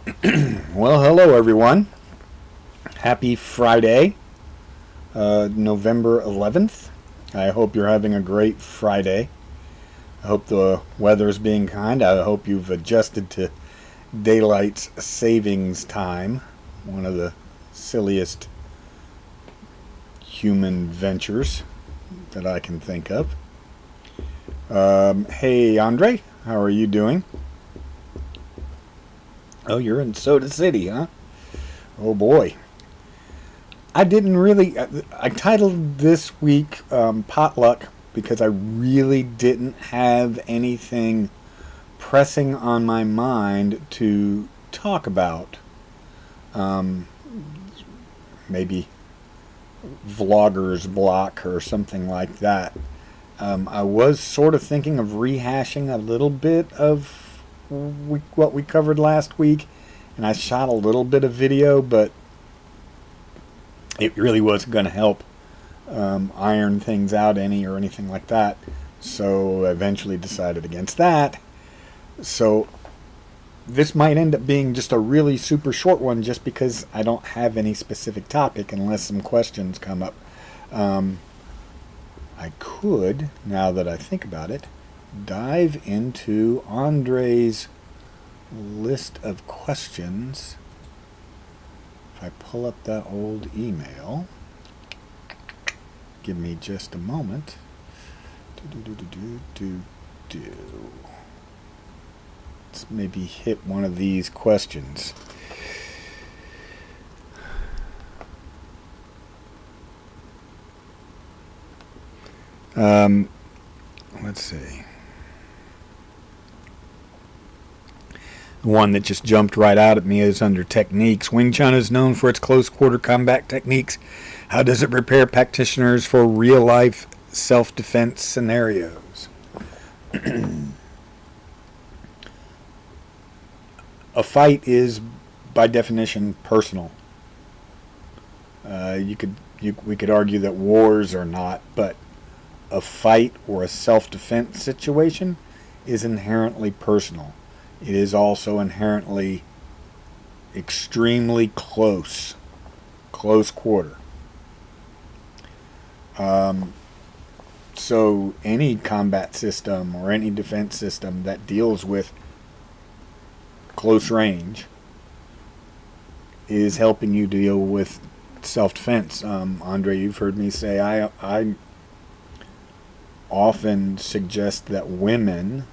Well, hello everyone. Happy Friday, November 11th. I hope you're having a great Friday. I hope the weather's being kind. I hope you've adjusted to daylight savings time, one of the silliest human ventures that I can think of. Hey, Andre, how are you doing? Oh, you're in Soda City, huh? Oh boy. I didn't really. I titled this week Potluck because I really didn't have anything pressing on my mind to talk about. Um, Maybe vlogger's block or something like that. I was sort of thinking of rehashing a little bit of what we covered last week, and I shot a little bit of video, but it really wasn't going to help iron things out any or anything like that. So I eventually decided against that. So this might end up being just a really super short one just because I don't have any specific topic unless some questions come up. I could, now that I think about it, dive into Andre's list of questions. If I pull up that old email, give me just a moment. Let's maybe hit one of these questions. Let's see. The one that just jumped right out at me is under techniques. Wing Chun is known for its close quarter combat techniques. How does it prepare practitioners for real life self defense scenarios? A fight is, by definition, personal. We could argue that wars are not, but a fight or a self-defense situation is inherently personal. It is also inherently extremely close quarter. So any combat system or any defense system that deals with close range is helping you deal with self-defense. Andre, you've heard me say I often suggest that women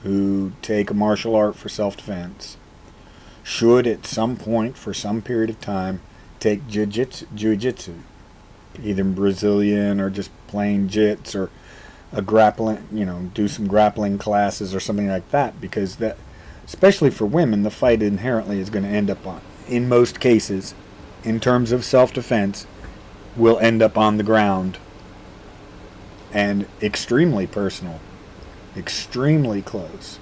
who take a martial art for self-defense should at some point for some period of time take jiu-jitsu, either Brazilian or just plain jits, or a grappling, do some grappling classes or something like that, because that, especially for women, the fight inherently is going to end up on, in most cases, in terms of self-defense, will end up on the ground and extremely personal, extremely close,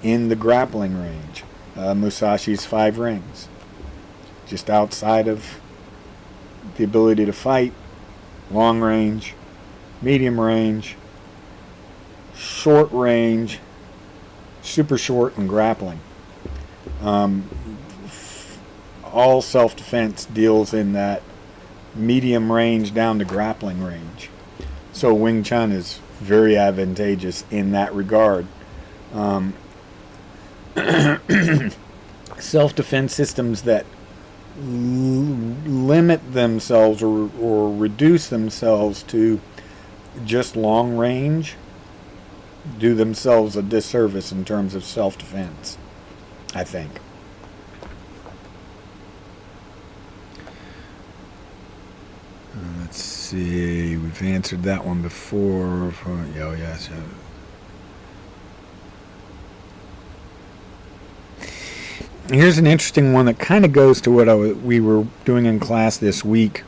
in the grappling range. Musashi's 5 rings. Just outside of the ability to fight, long range, medium range, short range, super short, and grappling. All self-defense deals in that medium range down to grappling range. So Wing Chun is very advantageous in that regard. Self-defense systems that limit themselves or reduce themselves to just long range do themselves a disservice in terms of self-defense, I think. Let's see. We've answered that one before. Oh, yes. Here's an interesting one that kind of goes to what we were doing in class this week.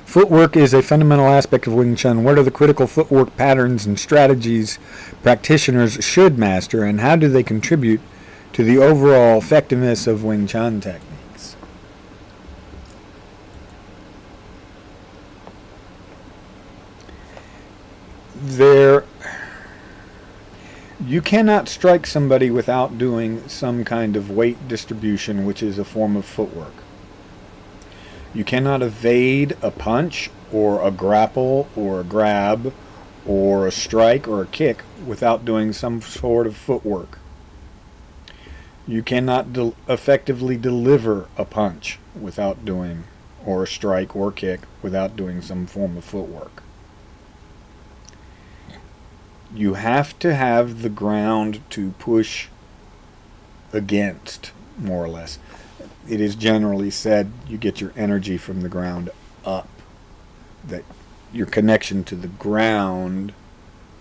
Footwork is a fundamental aspect of Wing Chun. What are the critical footwork patterns and strategies practitioners should master, and how do they contribute to the overall effectiveness of Wing Chun techniques? You cannot strike somebody without doing some kind of weight distribution, which is a form of footwork. You cannot evade a punch or a grapple or a grab or a strike or a kick without doing some sort of footwork. You cannot effectively deliver a punch without doing, or a strike or kick without doing some form of footwork. You have to have the ground to push against, more or less. It is generally said you get your energy from the ground up. That your connection to the ground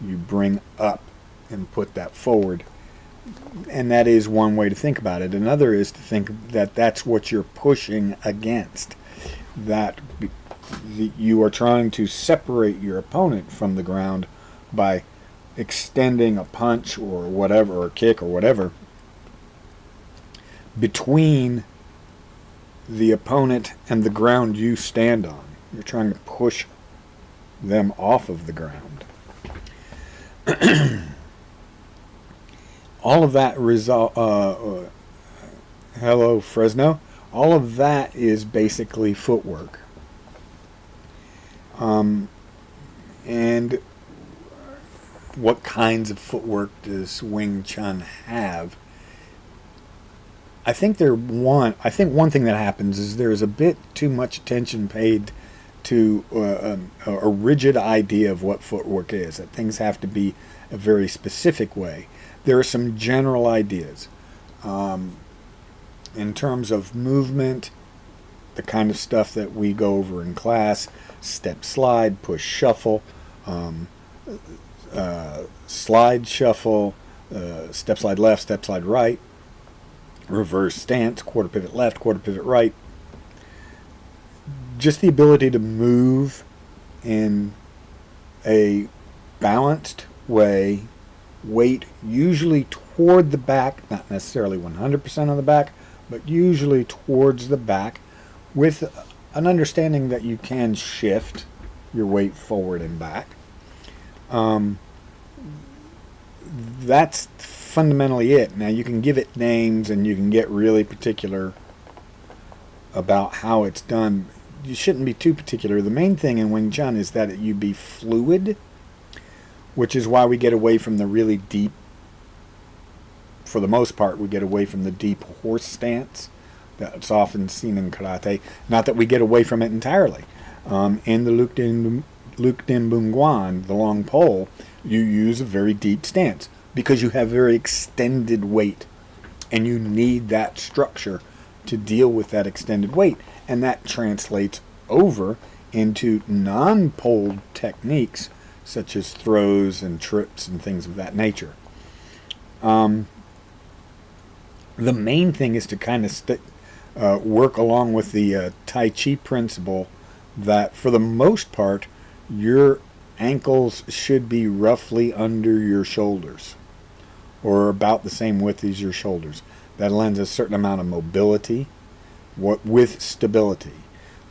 you bring up and put that forward. And that is one way to think about it. Another is to think that that's what you're pushing against. That you are trying to separate your opponent from the ground by extending a punch or whatever, or a kick or whatever, between the opponent and the ground you stand on. You're trying to push them off of the ground. All of that hello Fresno. All of that is basically footwork. And what kinds of footwork does Wing Chun have? I think one thing that happens is there is a bit too much attention paid to a rigid idea of what footwork is. That things have to be a very specific way. There are some general ideas in terms of movement, the kind of stuff that we go over in class: step, slide, push, shuffle, slide, shuffle, step, slide left, step, slide right, reverse stance, quarter pivot left, quarter pivot right. Just the ability to move in a balanced way, weight usually toward the back, not necessarily 100% on the back, but usually towards the back, with an understanding that you can shift your weight forward and back. That's fundamentally it. Now you can give it names and you can get really particular about how it's done. You shouldn't be too particular. The main thing in Wing Chun is that you be fluid, which is why we get away from the really deep, for the most part, we get away from the deep horse stance that's often seen in karate. Not that we get away from it entirely. In the Luk Din Bung Guan, the long pole, you use a very deep stance because you have very extended weight, and you need that structure to deal with that extended weight, and that translates over into non-pole techniques such as throws and trips and things of that nature. The main thing is to kind of work along with the Tai Chi principle that for the most part your ankles should be roughly under your shoulders or about the same width as your shoulders. That lends a certain amount of mobility with stability.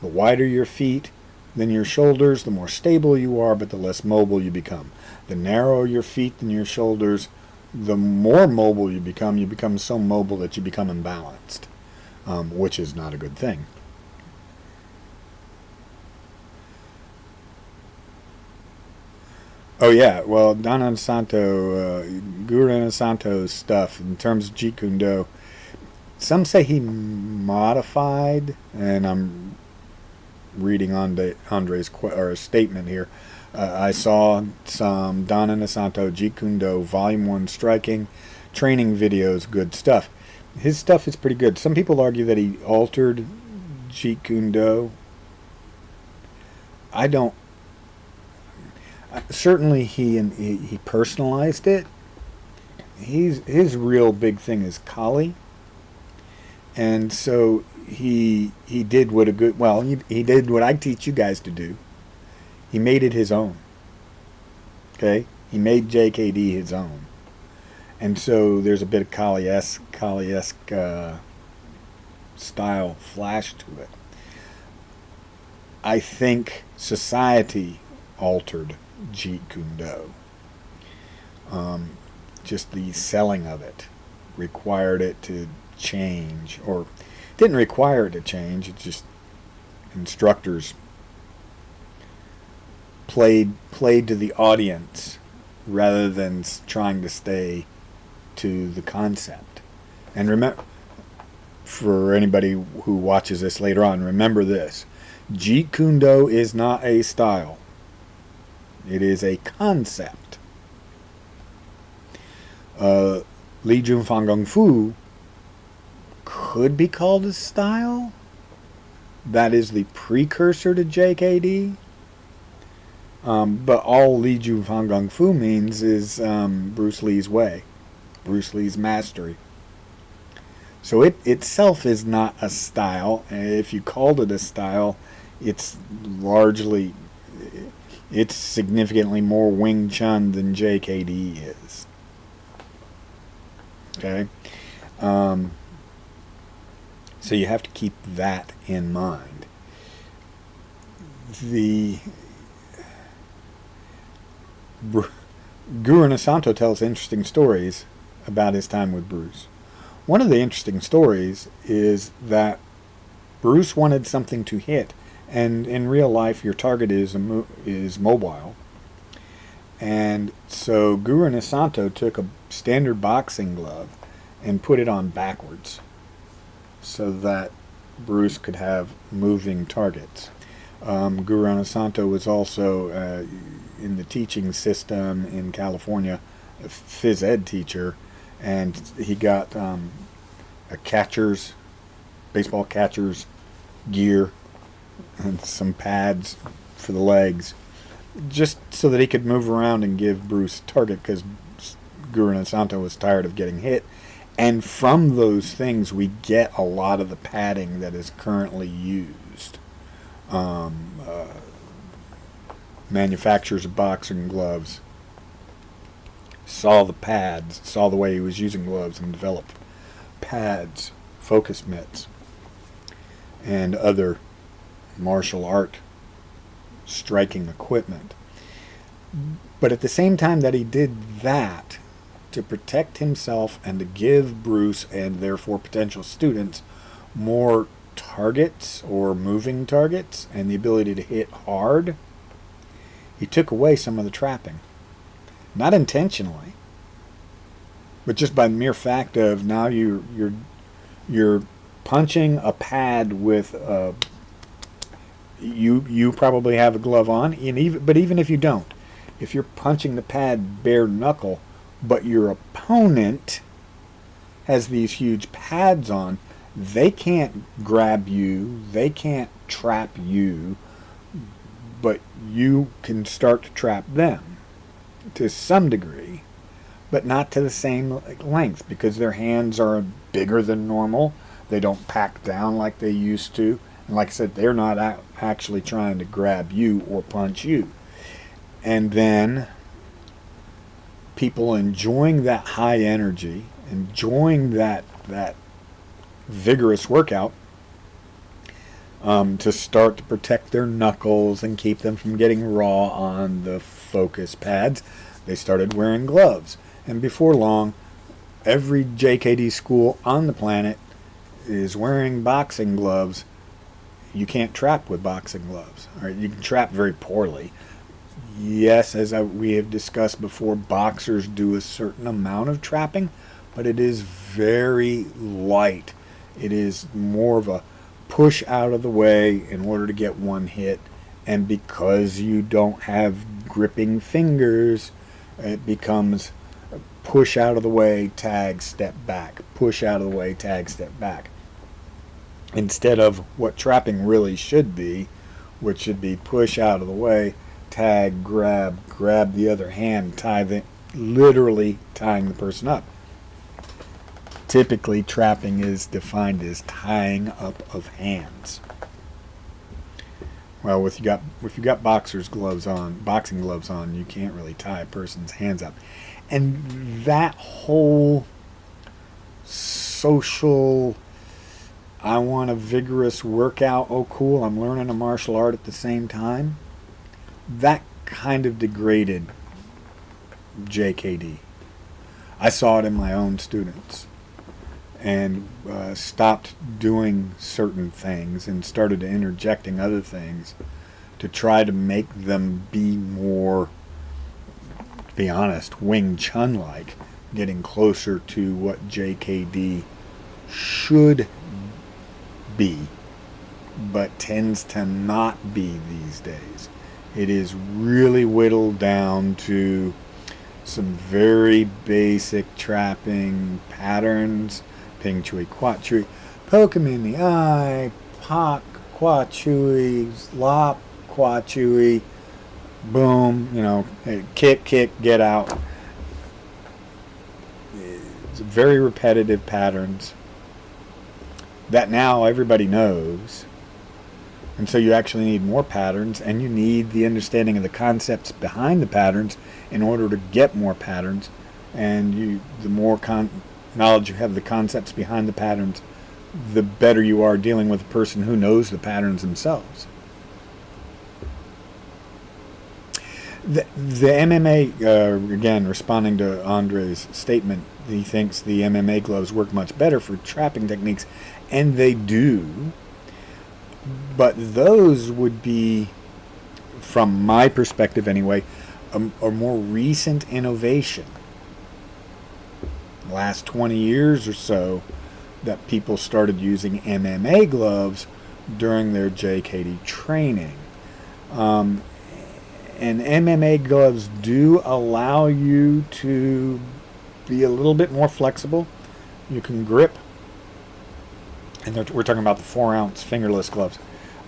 The wider your feet than your shoulders, the more stable you are, but the less mobile you become. The narrower your feet than your shoulders, the more mobile you become so mobile that you become imbalanced, which is not a good thing. Oh yeah, well, Dana Santo, Guru Santo's stuff in terms of Jeet Kune Do, some say he modified, and I'm reading Andre's statement here. I saw some Dana Nasanto Jeet Kune Do Volume 1 striking training videos, good stuff. His stuff is pretty good. Some people argue that he altered Jeet Kune Do. I don't. Certainly he personalized it. His real big thing is Kali. And so he did what he did what I teach you guys to do. He made it his own. Okay? He made JKD his own. And so there's a bit of Kali-esque style flash to it. I think society altered Jeet Kune Do. just the selling of it required it to change, or didn't require it to change. It just instructors played to the audience rather than trying to stay to the concept. And remember, for anybody who watches this later on, remember this: Jeet Kune Do is not a style. It is a concept. Li Jun Fan Kung Fu could be called a style. That is the precursor to JKD. But all Li Jun Fan Kung Fu means is Bruce Lee's way, Bruce Lee's mastery. So it itself is not a style. If you called it a style, it's significantly more Wing Chun than JKD is. Okay? So you have to keep that in mind. The Guru Inosanto tells interesting stories about his time with Bruce. One of the interesting stories is that Bruce wanted something to hit, and in real life your target is mobile. And so Guru Inosanto took a standard boxing glove and put it on backwards so that Bruce could have moving targets. Guru Inosanto was also in the teaching system in California, a phys ed teacher, and he got a baseball catcher's gear and some pads for the legs, just so that he could move around and give Bruce target, because Guru Inosanto was tired of getting hit. And from those things we get a lot of the padding that is currently used. Manufacturers of boxing gloves saw the pads, saw the way he was using gloves, and developed pads, focus mitts, and other martial art striking equipment. But at the same time that he did that, to protect himself and to give Bruce, and therefore potential students, more targets or moving targets and the ability to hit hard, he took away some of the trapping. Not intentionally, but just by the mere fact of now you're punching a pad with you probably have a glove on, but even if you don't, if you're punching the pad bare knuckle, but your opponent has these huge pads on, they can't grab you, they can't trap you, but you can start to trap them to some degree, but not to the same length, because their hands are bigger than normal. They don't pack down like they used to. And like I said, they're not actually trying to grab you or punch you. And then people enjoying that high energy, enjoying that vigorous workout, to start to protect their knuckles and keep them from getting raw on the focus pads, they started wearing gloves. And before long, every JKD school on the planet is wearing boxing gloves. You can't trap with boxing gloves. All right, you can trap very poorly. Yes, as we have discussed before, boxers do a certain amount of trapping, but it is very light. It is more of a push out of the way in order to get one hit. And because you don't have gripping fingers, it becomes push out of the way, tag, step back. Push out of the way, tag, step back. Instead of what trapping really should be, which should be push out of the way, tag, grab the other hand, literally tying the person up. Typically, trapping is defined as tying up of hands. Well, if you got boxing gloves on, you can't really tie a person's hands up. And that whole social, I want a vigorous workout, oh cool, I'm learning a martial art at the same time, that kind of degraded JKD. I saw it in my own students, and stopped doing certain things and started interjecting other things to try to make them be more, to be honest, Wing Chun like, getting closer to what JKD should be, but tends to not be these days. It is really whittled down to some very basic trapping patterns. Ping Chui, Quat Chui, poke him in the eye, Pak, Quat Chui, Lop, Quat Chui, boom, kick, get out. It's very repetitive patterns that now everybody knows. And so you actually need more patterns, and you need the understanding of the concepts behind the patterns in order to get more patterns. And the more knowledge you have of the concepts behind the patterns, the better you are dealing with a person who knows the patterns themselves. The MMA, again, responding to Andre's statement, he thinks the MMA gloves work much better for trapping techniques, and they do. But those would be, from my perspective anyway, a more recent innovation. The last 20 years or so that people started using MMA gloves during their JKD training. And MMA gloves do allow you to be a little bit more flexible. You can grip, and we're talking about the 4-ounce fingerless gloves.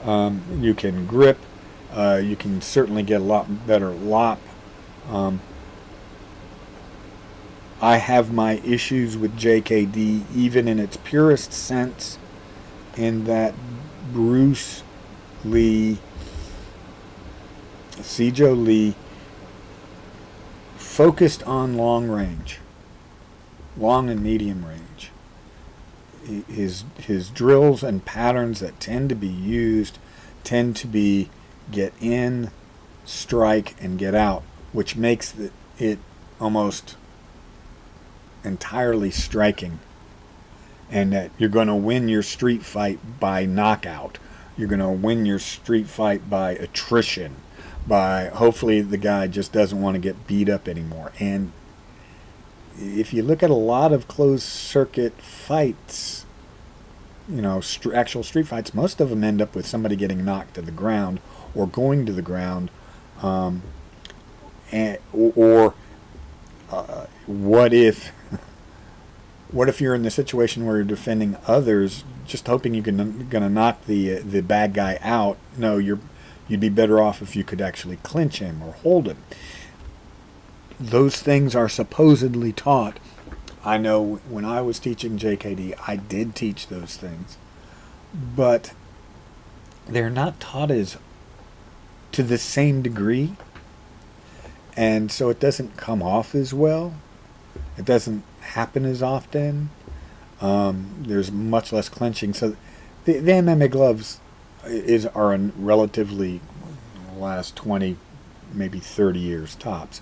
You can grip. You can certainly get a lot better lop. I have my issues with JKD, even in its purest sense, in that Bruce Lee, Sijo Lee, focused on long range, long and medium range. His drills and patterns that tend to be used tend to be get in, strike, and get out, which makes it almost entirely striking. And that you're going to win your street fight by knockout. You're going to win your street fight by attrition. By hopefully the guy just doesn't want to get beat up anymore. And if you look at a lot of closed circuit fights, actual street fights, most of them end up with somebody getting knocked to the ground or going to the ground. What if you're in the situation where you're defending others, just hoping you're going to knock the bad guy out? No, you'd be better off if you could actually clinch him or hold him. Those things are supposedly taught. I know when I was teaching JKD, I did teach those things, but they're not taught to the same degree, and so it doesn't come off as well. It doesn't happen as often. There's much less clenching. So the MMA gloves are a relatively last 20, maybe 30 years tops.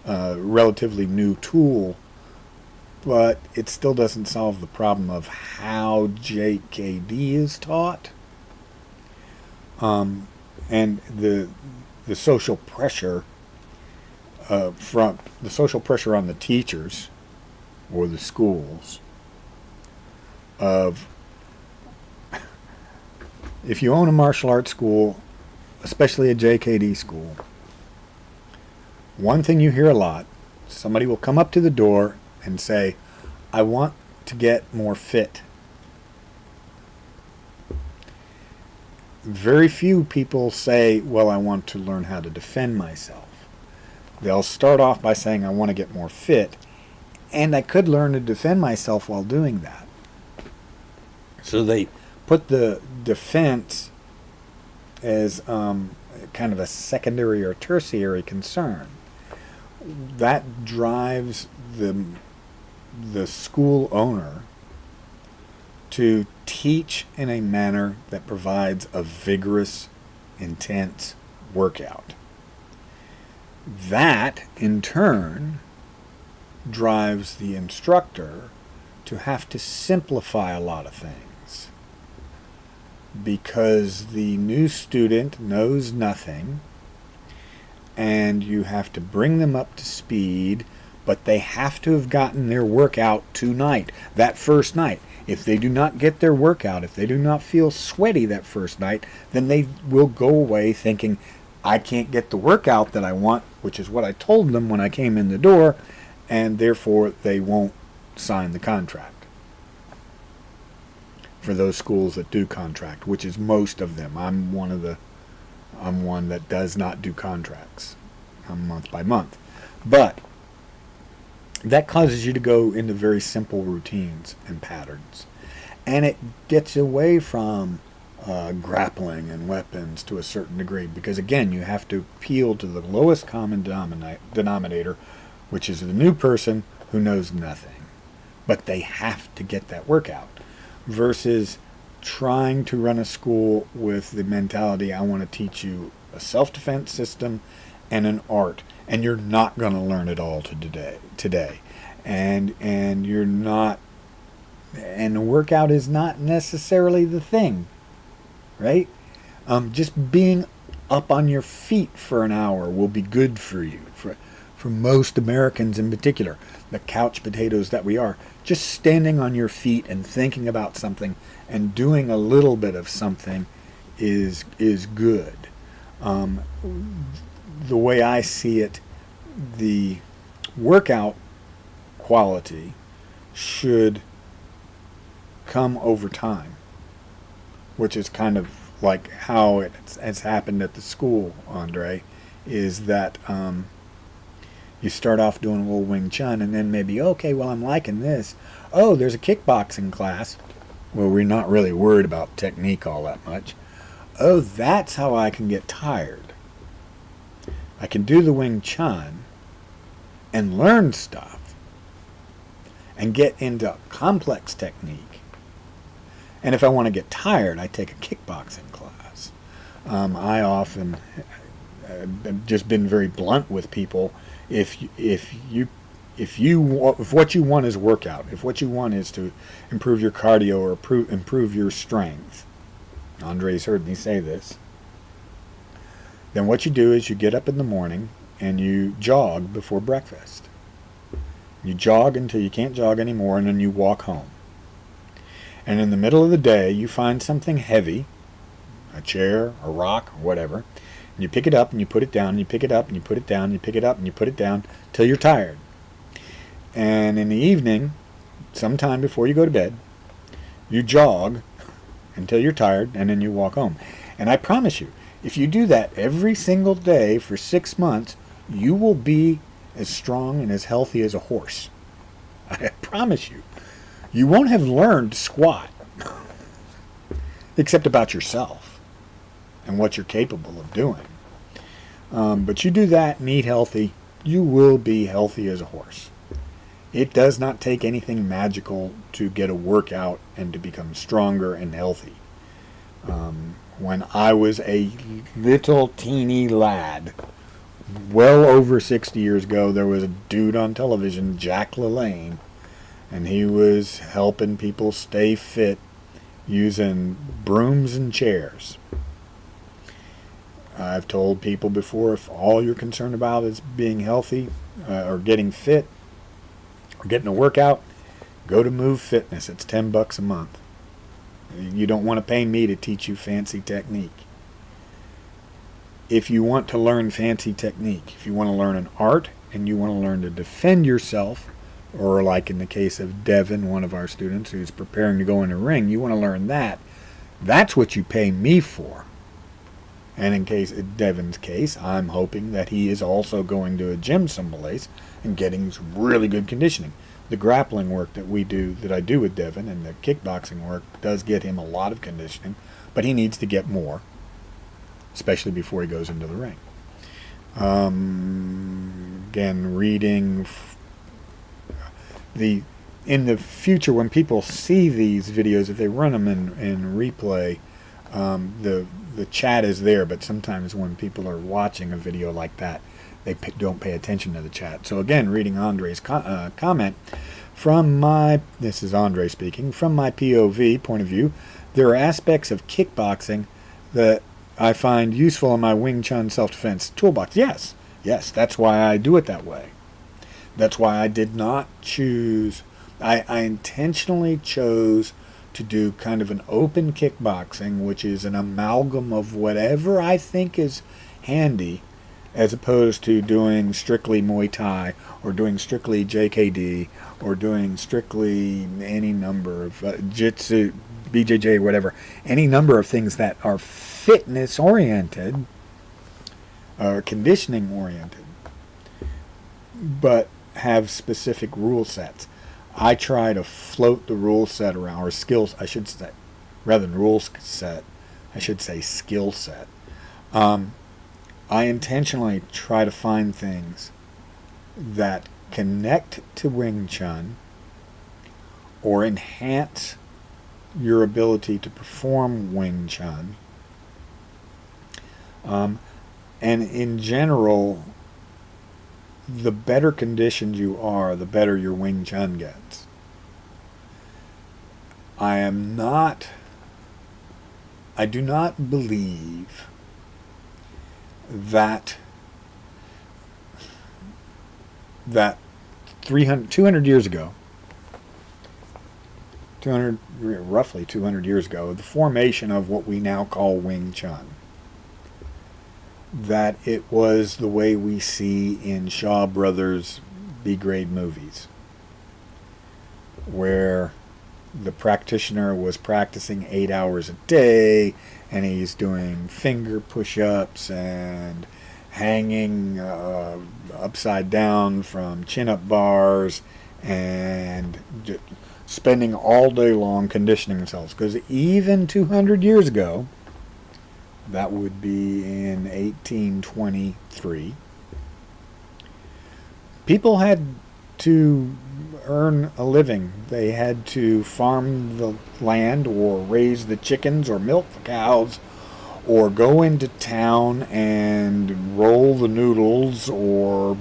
Relatively new tool, but it still doesn't solve the problem of how JKD is taught. And the social pressure from the social pressure on the teachers or the schools of, if you own a martial arts school, especially a JKD school, one thing you hear a lot, somebody will come up to the door and say, I want to get more fit. Very few people say, well, I want to learn how to defend myself. They'll start off by saying, I want to get more fit, and I could learn to defend myself while doing that. So they put the defense as kind of a secondary or tertiary concern. That drives the school owner to teach in a manner that provides a vigorous, intense workout. That, in turn, drives the instructor to have to simplify a lot of things, because the new student knows nothing and you have to bring them up to speed, but they have to have gotten their workout tonight, that first night. If they do not get their workout, if they do not feel sweaty that first night, then they will go away thinking, I can't get the workout that I want, which is what I told them when I came in the door, and therefore they won't sign the contract. For those schools that do contract, which is most of them. I'm one that does not do contracts. I'm month by month. But that causes you to go into very simple routines and patterns. And it gets away from grappling and weapons to a certain degree, because again, you have to appeal to the lowest common denominator, which is the new person who knows nothing. But they have to get that workout, versus trying to run a school with the mentality, I want to teach you a self-defense system and an art, and you're not going to learn it all today. And you're not, and the workout is not necessarily the thing, right? Just being up on your feet for an hour will be good for you, for most Americans in particular, the couch potatoes that we are. Just standing on your feet and thinking about something and doing a little bit of something is good. The way I see it, the workout quality should come over time, which is kind of like how it has happened at the school, Andre, is that you start off doing a little Wing Chun, and then maybe, okay, well, I'm liking this. Oh, there's a kickboxing class. Well, we're not really worried about technique all that much. Oh, that's how I can get tired. I can do the Wing Chun and learn stuff and get into complex technique. And if I want to get tired, I take a kickboxing class. I often have just been very blunt with people. If what you want is workout, if what you want is to improve your cardio or improve your strength, Andre's heard me say this, then what you do is you get up in the morning and you jog before breakfast. You jog until you can't jog anymore, and then you walk home. And in the middle of the day, you find something heavy, a chair, a rock, or whatever, and you pick it up and you put it down, and you pick it up and you put it down, and you pick it up and you put it down till you're tired. And in the evening, sometime before you go to bed, you jog until you're tired, and then you walk home. And I promise you, if you do that every single day for 6 months, you will be as strong and as healthy as a horse. I promise you. You won't have learned squat, except about yourself and what you're capable of doing. But you do that and eat healthy, you will be healthy as a horse. It does not take anything magical to get a workout and to become stronger and healthy. When I was a little teeny lad, well over 60 years ago, there was a dude on television, Jack LaLanne, and he was helping people stay fit using brooms and chairs. I've told people before, if all you're concerned about is being healthy or getting fit or getting a workout, go to Move Fitness. It's $10 a month. You don't want to pay me to teach you fancy technique. If you want to learn fancy technique, if you want to learn an art and you want to learn to defend yourself, or like in the case of Devin, one of our students who's preparing to go in a ring, you want to learn that. That's what you pay me for. And in Devin's case, I'm hoping that he is also going to a gym someplace and getting some really good conditioning. The grappling work that I do with Devin, and the kickboxing work does get him a lot of conditioning, but he needs to get more, especially before he goes into the ring. Again, reading. In the future, when people see these videos, if they run them in replay, the chat is there, but sometimes when people are watching a video like that, they don't pay attention to the chat. So again, reading Andre's comment, from my, this is Andre speaking, from my POV point of view, there are aspects of kickboxing that I find useful in my Wing Chun self-defense toolbox. Yes, that's why I do it that way. That's why I did not choose, I intentionally chose to do kind of an open kickboxing, which is an amalgam of whatever I think is handy, as opposed to doing strictly Muay Thai or doing strictly JKD or doing strictly any number of Jitsu, BJJ, whatever, any number of things that are fitness oriented or conditioning oriented, but have specific rule sets. I try to float the rule set around, or skills, I should say, rather than rule set, I should say skill set. I intentionally try to find things that connect to Wing Chun or enhance your ability to perform Wing Chun. And in general, the better conditioned you are, the better your Wing Chun gets. I do not believe that 200 years ago, roughly 200 years ago, the formation of what we now call Wing Chun, that it was the way we see in Shaw Brothers B-grade movies, where the practitioner was practicing 8 hours a day, and he's doing finger push-ups and hanging upside down from chin-up bars and spending all day long conditioning themselves. Because even 200 years ago, that would be in 1823, people had to earn a living. They had to farm the land or raise the chickens or milk the cows or go into town and roll the noodles or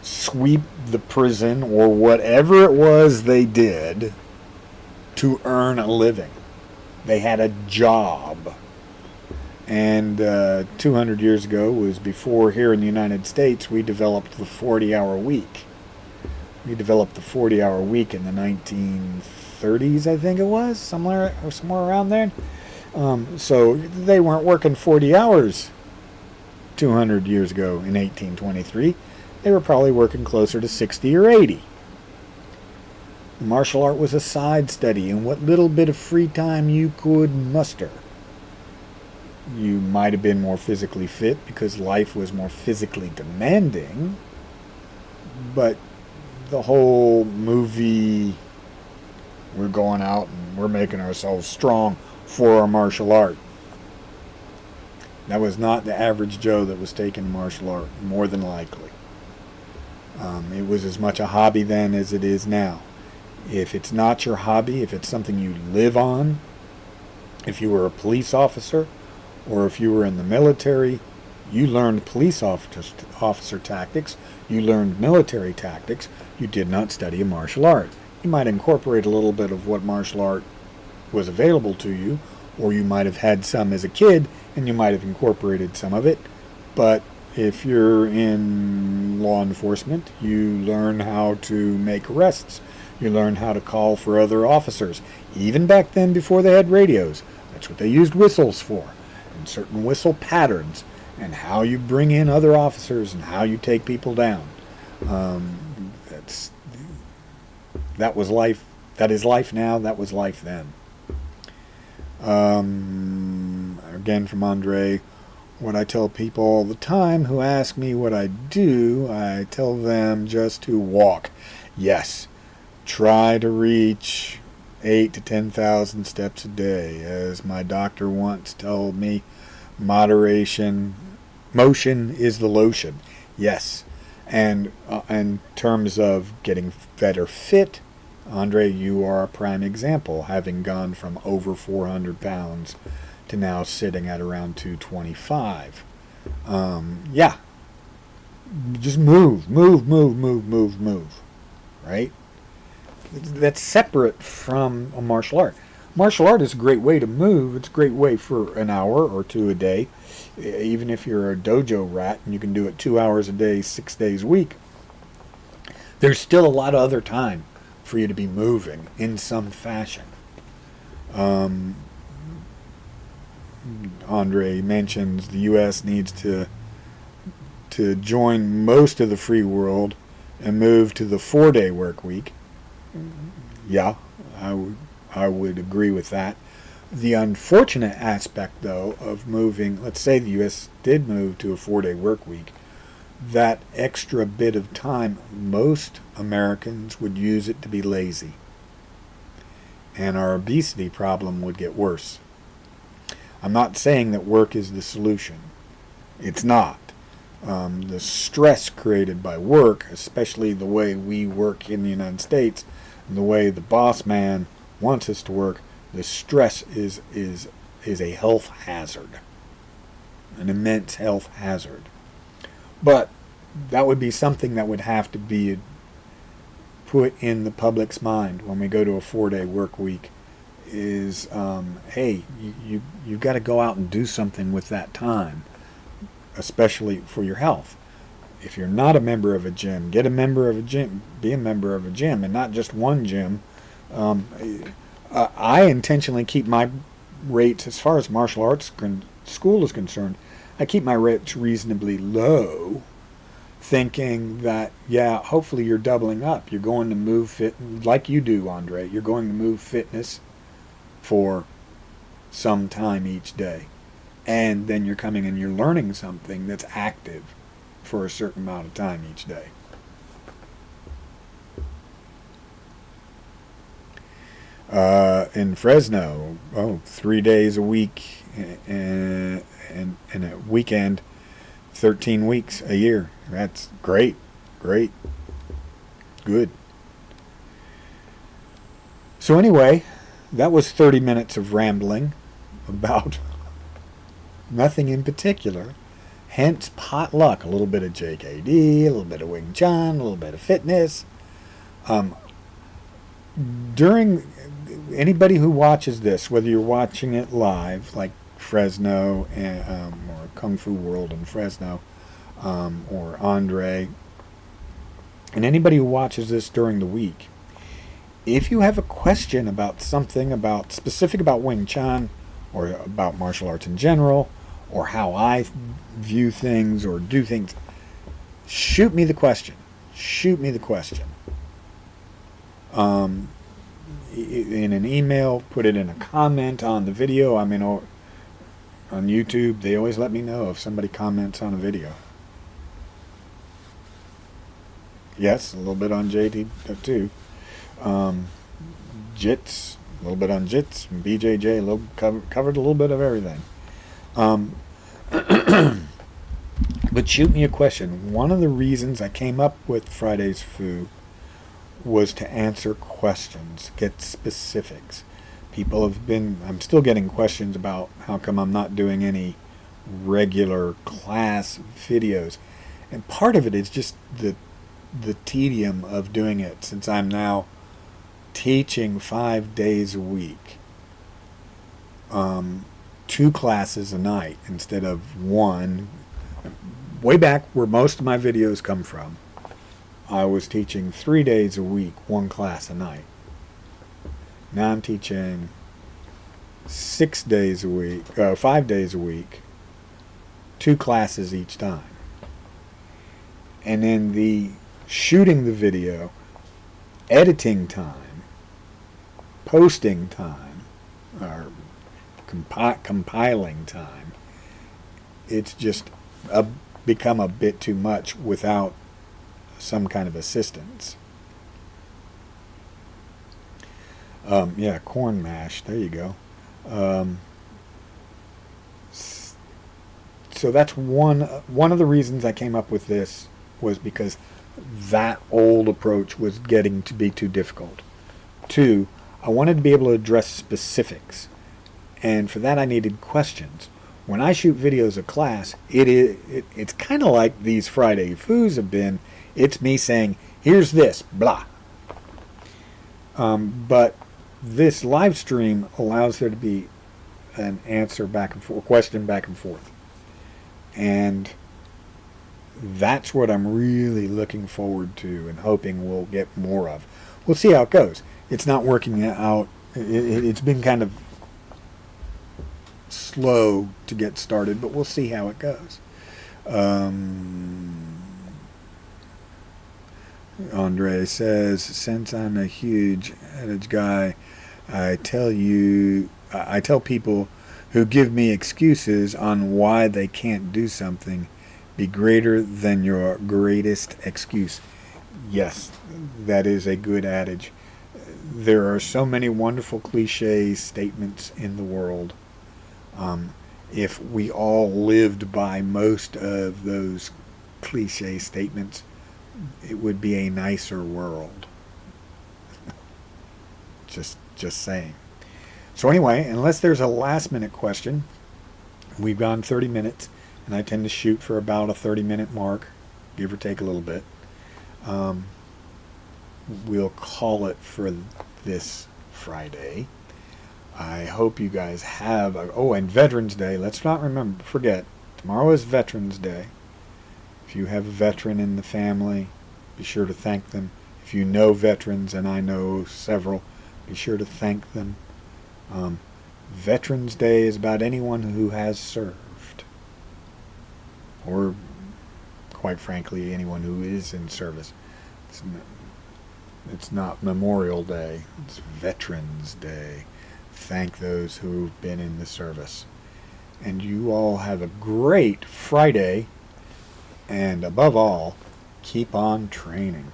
sweep the prison or whatever it was they did to earn a living. They had a job. And 200 years ago was before here in the United States we developed the 40-hour week. We developed the 40-hour week in the 1930s, I think it was, somewhere around there. So they weren't working 40 hours 200 years ago in 1823. They were probably working closer to 60 or 80. The martial art was a side study in what little bit of free time you could muster. You might have been more physically fit because life was more physically demanding, but the whole movie, we're going out and we're making ourselves strong for our martial art. That was not the average Joe that was taking martial art, more than likely. It was as much a hobby then as it is now. If it's not your hobby, if it's something you live on, if you were a police officer, or if you were in the military, you learned police officer tactics, you learned military tactics, you did not study a martial art. You might incorporate a little bit of what martial art was available to you, or you might have had some as a kid, and you might have incorporated some of it. But if you're in law enforcement, you learn how to make arrests. You learn how to call for other officers. Even back then, before they had radios, that's what they used whistles for. And certain whistle patterns, and how you bring in other officers and how you take people down. That was life. That is life now. That was life then. Again from Andre, what I tell people all the time who ask me what I do, I tell them just to walk. Yes, try to reach 8 to 10,000 steps a day. As my doctor once told me, motion is the lotion. Yes, and in terms of getting better fit, Andre, you are a prime example, having gone from over 400 pounds to now sitting at around 225. Yeah, just move, move, move, move, move, move, right? That's separate from a martial art. Martial art is a great way to move. It's a great way for an hour or two a day. Even if you're a dojo rat and you can do it 2 hours a day, 6 days a week, there's still a lot of other time for you to be moving in some fashion. Andre mentions the U.S. needs to join most of the free world and move to the 4-day work week. Yeah, I would agree with that. The unfortunate aspect, though, of moving, let's say the U.S. did move to a 4-day work week, that extra bit of time, most Americans would use it to be lazy. And our obesity problem would get worse. I'm not saying that work is the solution. It's not. The stress created by work, especially the way we work in the United States, and the way the boss man wants us to work, the stress is a health hazard, an immense health hazard. But that would be something that would have to be put in the public's mind when we go to a 4-day work week. Is hey, you've got to go out and do something with that time, especially for your health. If you're not a member of a gym, get a member of a gym. Be a member of a gym, and not just one gym. I intentionally keep my rates, as far as martial arts school is concerned, I keep my rates reasonably low, thinking that, yeah, hopefully you're doubling up. You're going to move fit, like you do, Andre. You're going to move fitness for some time each day. And then you're coming and you're learning something that's active for a certain amount of time each day. In Fresno, 3 days a week and a weekend, 13 weeks a year. That's great, good. So anyway, that was 30 minutes of rambling about nothing in particular. Hence Potluck, a little bit of JKD, a little bit of Wing Chun, a little bit of fitness. During anybody who watches this, whether you're watching it live, like Fresno or Kung Fu World in Fresno, or Andre, and anybody who watches this during the week, if you have a question about something specific about Wing Chun or about martial arts in general, or how I view things or do things, shoot me the question. In an email, put it in a comment on the video. I mean, on YouTube, they always let me know if somebody comments on a video. Yes, a little bit on JT too. Jits, a little bit on Jits, and BJJ, covered a little bit of everything. But shoot me a question. One of the reasons I came up with Friday's Foo was to answer questions, get specifics. I'm still getting questions about how come I'm not doing any regular class videos. And part of it is just the tedium of doing it, since I'm now teaching 5 days a week. 2 classes a night instead of 1. Way back where most of my videos come from, I was teaching 3 days a week, 1 class a night. Now I'm teaching 6 days a week, 5 days a week, 2 classes each time. And then the shooting the video, editing time, posting time, or compiling time, it's just become a bit too much without some kind of assistance. Yeah, corn mash. There you go. So that's one of the reasons I came up with this, was because that old approach was getting to be too difficult. 2, I wanted to be able to address specifics, and for that I needed questions. when I shoot videos of class, it's kind of like these Friday Foos have been. It's me saying, here's this, blah. But this live stream allows there to be an answer back and forth, question back and forth. And that's what I'm really looking forward to and hoping we'll get more of. We'll see how it goes. It's not working out. It's been kind of slow to get started, but we'll see how it goes. Andre says, since I'm a huge adage guy, I tell people who give me excuses on why they can't do something, be greater than your greatest excuse. Yes, that is a good adage. There are so many wonderful cliche statements in the world. If we all lived by most of those cliche statements, it would be a nicer world. Just saying. So anyway, unless there's a last minute question, we've gone 30 minutes, and I tend to shoot for about a 30-minute mark, give or take a little bit. We'll call it for this Friday. I hope you guys have and Veterans Day. Let's not forget, tomorrow is Veterans Day. If you have a veteran in the family, be sure to thank them. If you know veterans, and I know several, be sure to thank them. Veterans Day is about anyone who has served, or quite frankly, anyone who is in service. It's not Memorial Day, it's Veterans Day. Thank those who've been in the service. And you all have a great Friday, and above all, keep on training.